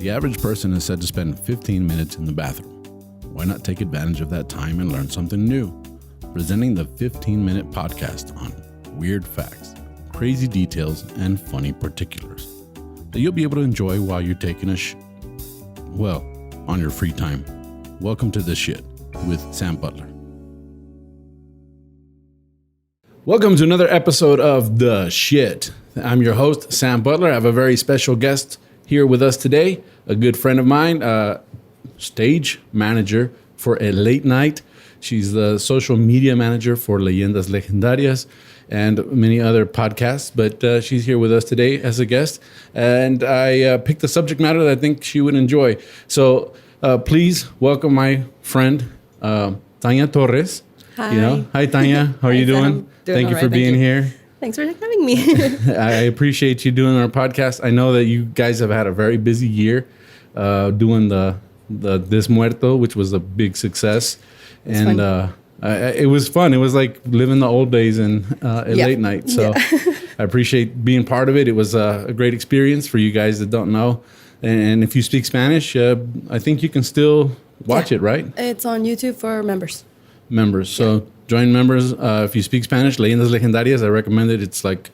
The average person is said to spend 15 minutes in the bathroom. Why not take advantage of that time and learn something new? Presenting the 15-minute podcast on weird facts, crazy details, and funny particulars that you'll be able to enjoy while you're taking a on your free time. Welcome to The Shit with Sam Butler. Welcome to another episode of The Shit. I'm your host, Sam Butler. I have a very special guest here with us today, a good friend of mine, stage manager for a late night. She's the social media manager for Leyendas Legendarias and many other podcasts, but she's here with us today as a guest, and I picked a subject matter that I think she would enjoy. So please welcome my friend, Tania Torres. Hi. Hi, Tania. How are you doing? Thank you for being here. Thanks for having me. I appreciate you doing our podcast. I know that you guys have had a very busy year doing the This Muerto, which was a big success. And it was fun. It was like living the old days in late night. So I appreciate being part of it. It was a great experience for you guys that don't know. And if you speak Spanish, I think you can still watch it, right? It's on YouTube for members. So join members. If you speak Spanish, Leyendas Legendarias, I recommend it. It's like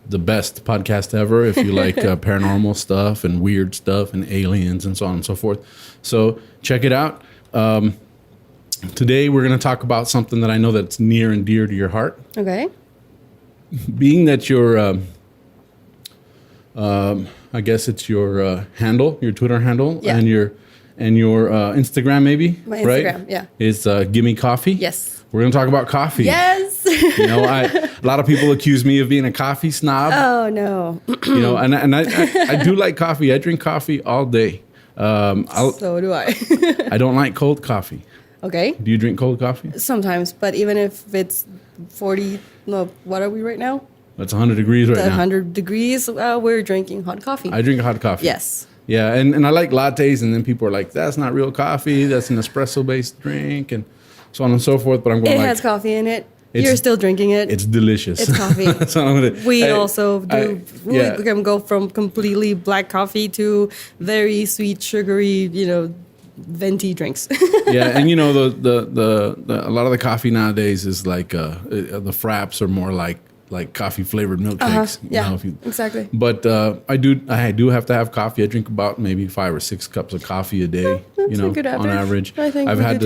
the best podcast ever if you like paranormal stuff and weird stuff and aliens and so on and so forth. So check it out. Today we're going to talk about something that I know that's near and dear to your heart. Okay. Being that your, I guess it's your handle, your Twitter handle, and your Instagram maybe, My Instagram, right? yeah. Is Gimme Coffee. Yes. We're going to talk about coffee. Yes. A lot of people accuse me of being a coffee snob. Oh, no. And I do like coffee. I drink coffee all day. So do I. I don't like cold coffee. Okay. Do you drink cold coffee? Sometimes, but even if it's 40, no, what are we right now? It's 100 degrees right now. 100 degrees, we're drinking hot coffee. I drink hot coffee. Yes. Yeah, and I like lattes, and then people are like, that's not real coffee. That's an espresso-based drink, and so on and so forth. But I'm going It has coffee in it. You're still drinking it. It's delicious. It's coffee. So I'm gonna, we also do. We can go from completely black coffee to very sweet, sugary, venti drinks. Yeah, and the a lot of the coffee nowadays is like the fraps are more like coffee flavored milkshakes. Yeah, exactly. But I do have to have coffee. I drink about maybe 5 or 6 cups of coffee a day. That's a good on average. I think I've had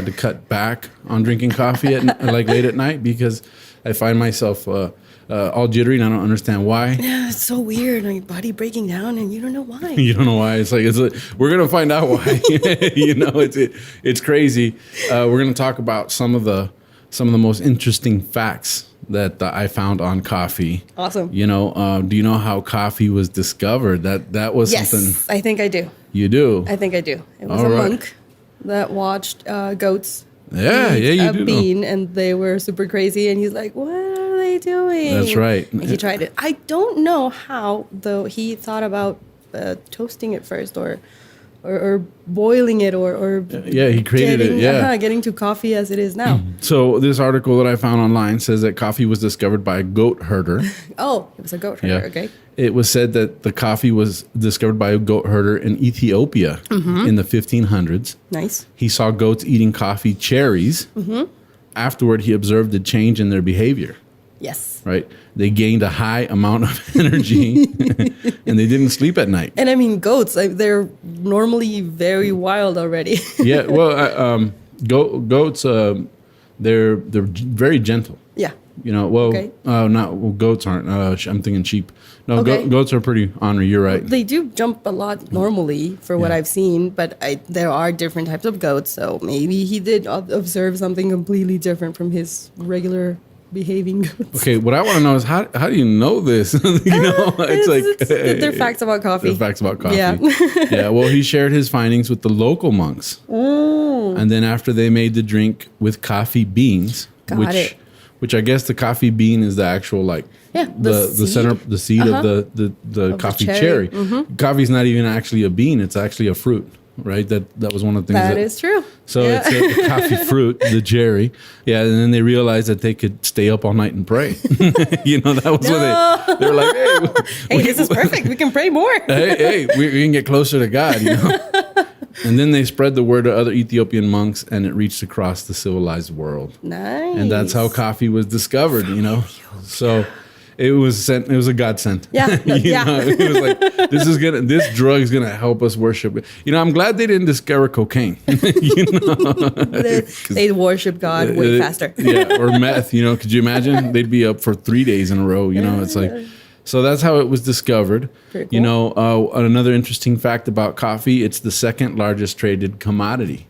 to cut back on drinking coffee like late at night because I find myself all jittery and I don't understand why. Yeah, it's so weird. Your body breaking down and you don't know why. You don't know why. It's like we're gonna find out why. It's crazy. We're gonna talk about some of the most interesting facts that I found on coffee. Awesome. Do you know how coffee was discovered? That was something. Yes, I think I do. You do? I think I do. It was a monk that watched goats. Yeah, eat you a do bean, know. and they were super crazy. And he's like, "What are they doing?" That's right. And he tried it. I don't know how though. He thought about toasting it first, or boiling it, or he created it. Yeah, getting to coffee as it is now. So this article that I found online says that coffee was discovered by a goat herder. Oh, it was a goat herder. Yeah. Okay. It was said that the coffee was discovered by a goat herder in Ethiopia in the 1500s. Nice. He saw goats eating coffee cherries. Afterward, he observed a change in their behavior. Yes. Right? They gained a high amount of energy and they didn't sleep at night. And I mean, goats, they're normally very wild already. Yeah, well, goats, they're very gentle. Yeah. Goats aren't. I'm thinking sheep. No, Okay. Goats are pretty ornery. You're right. They do jump a lot normally for what I've seen, but there are different types of goats, so maybe he did observe something completely different from his regular behaving goats. Okay, what I want to know is how do you know this? They're facts about coffee. They're facts about coffee. Yeah. Yeah. Well, he shared his findings with the local monks, and then after they made the drink with coffee beans, which I guess the coffee bean is the actual the seed of the coffee cherry. Mm-hmm. Coffee's not even actually a bean; it's actually a fruit. Right, that was one of the things that is true. So it's a coffee fruit, the cherry. Yeah, and then they realized that they could stay up all night and pray. That was what they were like, hey, this is perfect. We can pray more. hey, we can get closer to God, And then they spread the word to other Ethiopian monks, and it reached across the civilized world. Nice. And that's how coffee was discovered, So it was a godsend. Yeah. It was like this drug is gonna help us worship. I'm glad they didn't discover cocaine. They'd worship God way faster. Yeah, or meth. Could you imagine? They'd be up for 3 days in a row. It's like. So that's how it was discovered. Very cool. Another interesting fact about coffee: it's the second largest traded commodity.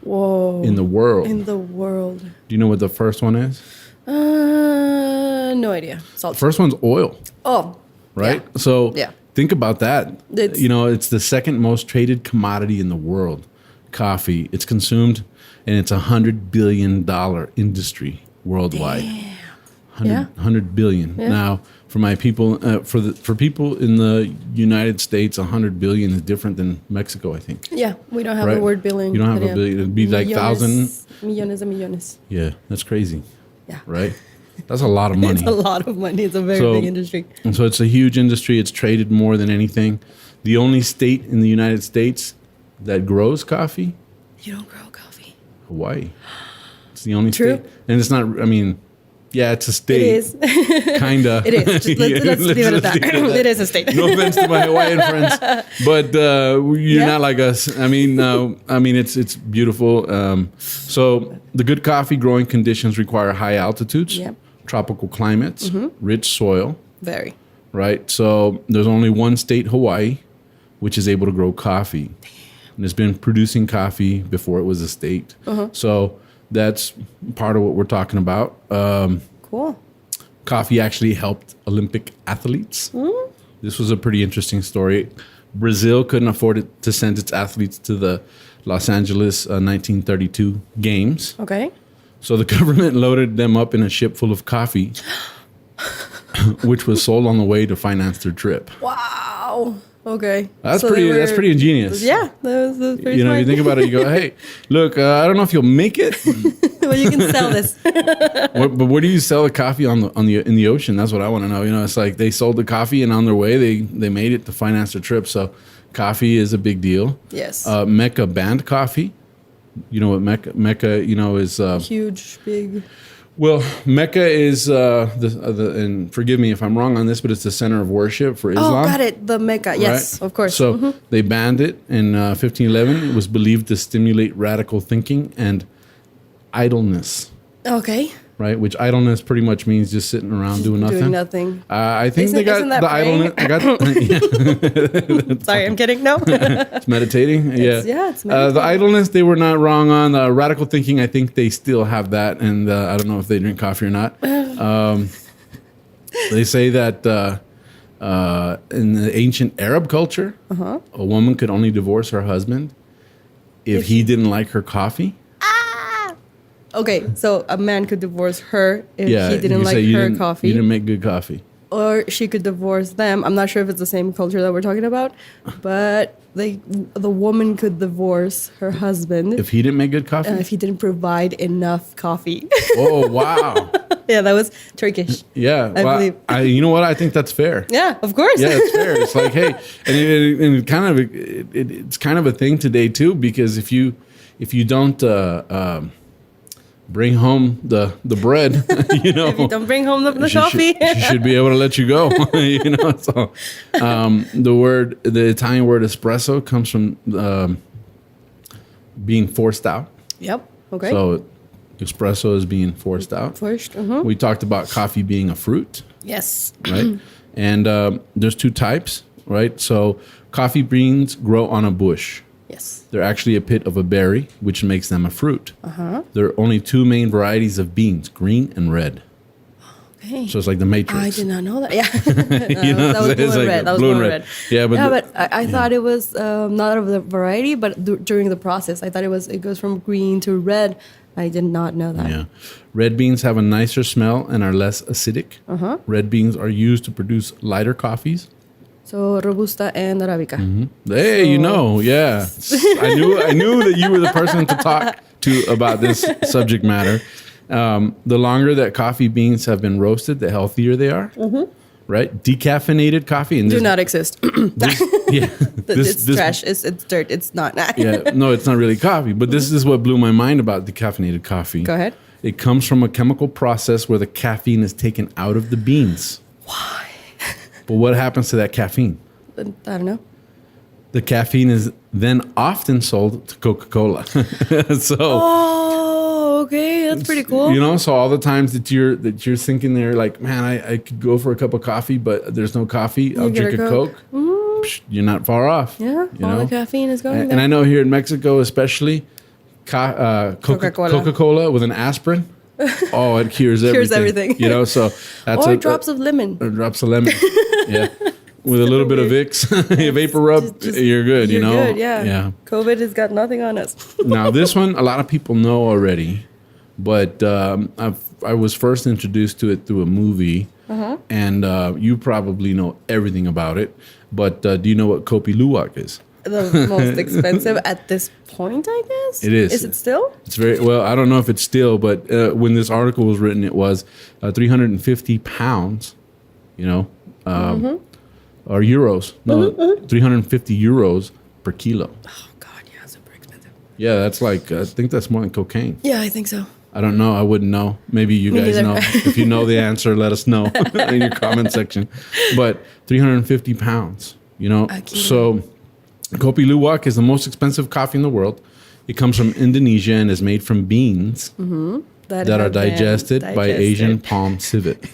Whoa. In the world. Do you know what the first one is? No idea. Salt. First one's oil. Oh. Right? Yeah. So Yeah. think about that. It's the second most traded commodity in the world. Coffee. It's consumed, and it's $100 billion industry worldwide. Damn. 100 billion. Yeah. Now, for my people, for people in the United States, 100 billion is different than Mexico, I think. Yeah, we don't have Right? the word billion. You don't have a billion. It'd be like thousand. Millones and millones. Yeah, that's crazy. Yeah. Right? That's a lot of money. It's a lot of money. It's a very big industry. And so it's a huge industry. It's traded more than anything. The only state in the United States that grows coffee, You don't grow coffee. Hawaii. It's the only True. state. And it's not, yeah, it's a state. It is. Kinda. It is. Let's leave it at that. It is a state. No offense to my Hawaiian friends, but you're not like us. It's beautiful. So the good coffee growing conditions require high altitudes, Yep. tropical climates, rich soil. Very. Right. So there's only one state, Hawaii, which is able to grow coffee, and it's been producing coffee before it was a state. So that's part of what we're talking about. Cool. Coffee actually helped Olympic athletes. This was a pretty interesting story. Brazil couldn't afford it to send its athletes to the Los Angeles 1932 games. Okay. So the government loaded them up in a ship full of coffee, which was sold on the way to finance their trip. Wow. Okay. That's So pretty. they That's were- pretty ingenious. Yeah, that was pretty If smart. you think about it, you go, "Hey, look, I don't know if you'll make it, Well, you can sell this. but where do you sell the coffee in the ocean? That's what I want to know. It's like they sold the coffee, and on their way, they made it to finance their trip. So, coffee is a big deal. Yes. Mecca banned coffee. You know what Mecca is. Huge, big. Well, Mecca is and forgive me if I'm wrong on this, but it's the center of worship for Islam. Oh, got it. The Mecca. Yes, Right? of course. So they banned it in 1511. It was believed to stimulate radical thinking and idleness, Okay. right? Which idleness pretty much means just sitting around doing nothing. Doing nothing. I think they got Isn't that the praying? idleness. Sorry, I'm kidding. No. It's meditating. It's The meditating. idleness they were not wrong on. The radical thinking, I think they still have that, and I don't know if they drink coffee or not. They say that in the ancient Arab culture, a woman could only divorce her husband if he didn't like her coffee. Okay, so a man could divorce her if Yeah, he didn't you say like you her didn't- coffee. You didn't make good coffee. Or she could divorce them. I'm not sure if it's the same culture that we're talking about, but the woman could divorce her husband If he didn't make good coffee? if he didn't provide enough coffee. Oh, wow. Yeah, that was Turkish. Yeah. I believe. You know what? I think that's fair. Yeah, of course. Yeah, it's fair. It's like, hey, and it's kind of a thing today too, because if you don't bring home the bread, If you don't bring home the coffee. she should be able to let you go. So the Italian word espresso comes from being forced out. Yep. Okay. So espresso is being forced out. First. We talked about coffee being a fruit. Yes. Right? And there's two types, right? So coffee beans grow on a bush. Yes. They're actually a pit of a berry, which makes them a fruit. There are only two main varieties of beans, green and red. Okay. So it's like the Matrix. I did not know that. Yeah. That was It's blue and like red. That was blue blue and and red. Yeah, but I thought it was not of the variety, but during the process, I thought it goes from green to red. I did not know that. yeah, red beans have a nicer smell and are less acidic. Red beans are used to produce lighter coffees. So Robusta and Arabica. Hey, yeah. I knew that you were the person to talk to about this subject matter. The longer that coffee beans have been roasted, the healthier they are. Right? Decaffeinated coffee. And Do not exist. It's trash. It's dirt. It's not. Yeah, no, it's not really coffee. But this is what blew my mind about decaffeinated coffee. Go ahead. It comes from a chemical process where the caffeine is taken out of the beans. Why? But what happens to that caffeine? I don't know. The caffeine is then often sold to Coca-Cola. So, okay, that's pretty cool. So all the times that you're thinking there, like, man, I could go for a cup of coffee, but there's no coffee. I'll drink a Coke. Psh, you're not far off. Yeah, all the caffeine is going there. And I know here in Mexico, especially, Coca-Cola with an aspirin. Oh, it cures everything. Cures everything. So that's drops of lemon. Or drops of lemon. Yeah. With a little bit of Vicks, a vapor rub, you're good, You're good, yeah. Yeah. COVID has got nothing on us. Now, this one, a lot of people know already, but I was first introduced to it through a movie, and you probably know everything about it. But do you know what Kopi Luwak is? The most expensive at this point, I guess. It is. Is it still? It's very well. I don't know if it's still, but when this article was written, it was 350 pounds. Or euros. No, 350 euros per kilo. Oh God, yeah, super expensive. Yeah, that's like I think that's more than cocaine. Yeah, I think so. I don't know. I wouldn't know. Maybe you guys know. If you know the answer, let us know in your comment section. But 350 pounds. So Kopi Luwak is the most expensive coffee in the world. It comes from Indonesia and is made from beans that are digested by Asian palm civet.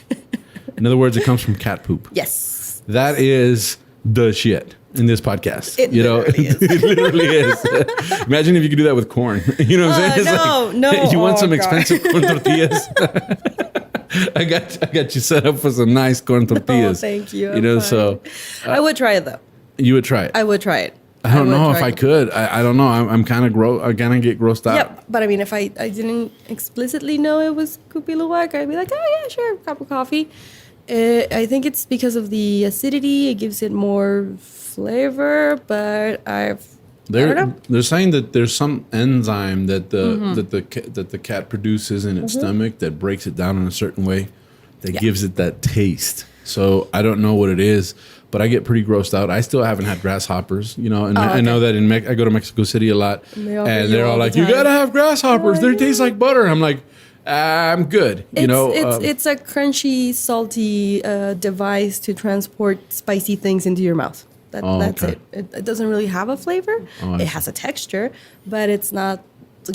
In other words, it comes from cat poop. Yes. That is the shit in this podcast. It literally is. It literally is. Imagine if you could do that with corn. You know what I'm saying? No. You want some expensive corn tortillas? I got you set up for some nice corn tortillas. Thank you. So I would try it though. You would try it. I would try it. I don't know if I could. I don't know. I'm kind of I kind of get grossed out. Yep. But I mean, if I didn't explicitly know it was Kopi Luwak, I'd be like, oh yeah, sure, cup of coffee. I think it's because of the acidity. It gives it more flavor, but I don't know. They're saying that there's some enzyme that the cat produces in its stomach that breaks it down in a certain way that gives it that taste. So I don't know what it is, but I get pretty grossed out. I still haven't had grasshoppers, and I know that I go to Mexico City a lot, and they're all like, "You gotta have grasshoppers. They taste like butter." I'm like, I'm good. It's a crunchy, salty device to transport spicy things into your mouth. That's it. It doesn't really have a flavor. It has a texture, but it's not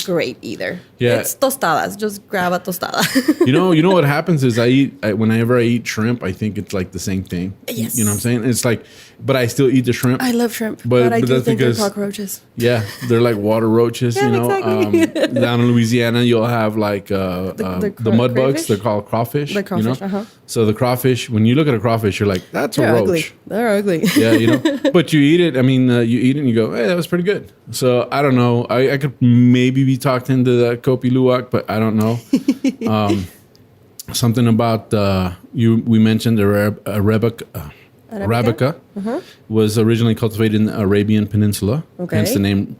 great either. Yeah. It's tostadas. Just grab a tostada. You know what happens is whenever I eat shrimp, I think it's like the same thing. Yes. You know what I'm saying? It's like, but I still eat the shrimp. I love shrimp, but I do think they're cockroaches. Yeah, they're like water roaches. Yeah, exactly. Down in Louisiana, you'll have like the mud bugs. They're called crawfish. The crawfish. So the crawfish, when you look at a crawfish, you're like, that's a roach. Ugly. They're ugly. Yeah, but you eat it. I mean, you eat it and you go, hey, that was pretty good. So I don't know. I could maybe be talked into that Kopi Luwak, but I don't know. Something about we mentioned Arabica was originally cultivated in the Arabian Peninsula. Okay. Hence the name.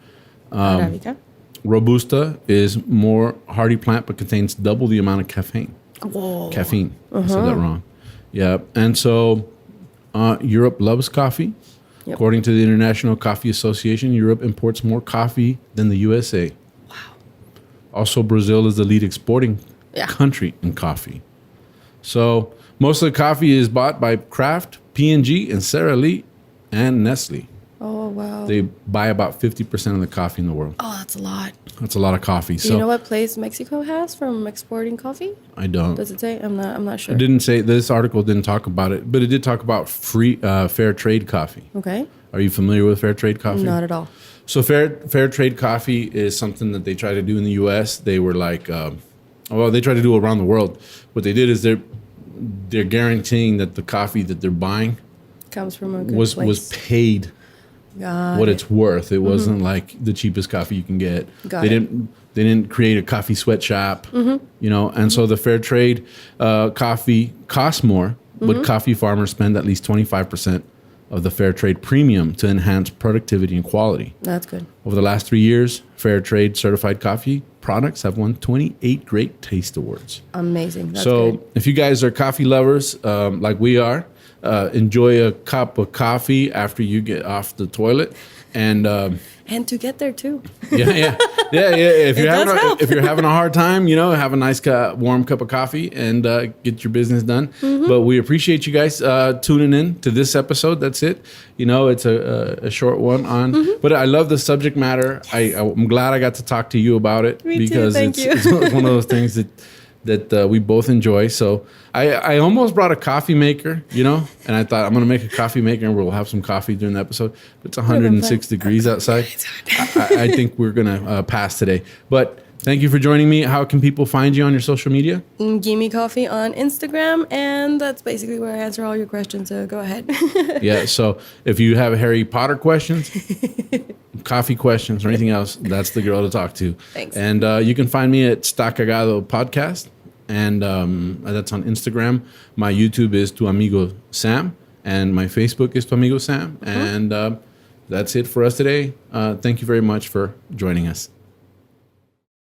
Arabica. Robusta is more hardy plant, but contains double the amount of caffeine. Whoa. Caffeine. I said that wrong. Yeah, and so Europe loves coffee. Yep. According to the International Coffee Association, Europe imports more coffee than the USA. Wow. Also, Brazil is the lead exporting country in coffee. So most of the coffee is bought by Kraft, P&G, and Sara Lee, and Nestle. Oh, wow. They buy about 50% of the coffee in the world. Oh, that's a lot. That's a lot of coffee. Do you know what place Mexico has from exporting coffee? I don't. Does it say? I'm not sure. It didn't say. This article didn't talk about it, but it did talk about fair trade coffee. Okay. Are you familiar with fair trade coffee? Not at all. So fair trade coffee is something that they try to do in the U.S. They were like, they try to do around the world. What they did is they're guaranteeing that the coffee that they're buying comes from a good was place. paid what it's worth. It wasn't like the cheapest coffee you can get. They didn't create a coffee sweatshop, and so the fair trade coffee costs more, but coffee farmers spend at least 25% of the Fair Trade Premium to enhance productivity and quality. That's good. Over the last 3 years, Fair Trade certified coffee products have won 28 Great Taste Awards. Amazing. That's So good. if you guys are coffee lovers like we are, enjoy a cup of coffee after you get off the toilet. And And to get there too. yeah. If you're does help. if you're having a hard time, have a nice warm cup of coffee and get your business done. But we appreciate you guys tuning in to this episode. That's it. It's a short one on. But I love the subject matter. I'm glad I got to talk to you about it Me too, because thank you. it's one of those things that we both enjoy. So I almost brought a coffee maker, and I thought I'm going to make a coffee maker and we'll have some coffee during the episode. It's 106 degrees outside. I think we're going to pass today. But thank you for joining me. How can people find you on your social media? Gimme Coffee on Instagram, and that's basically where I answer all your questions. So go ahead. Yeah. So if you have Harry Potter questions, coffee questions, or anything else, that's the girl to talk to. Thanks. And you can find me at Sta Cagado Podcast. And that's on Instagram. My YouTube is Tu Amigo Sam. And my Facebook is Tu Amigo Sam. And that's it for us today. Thank you very much for joining us.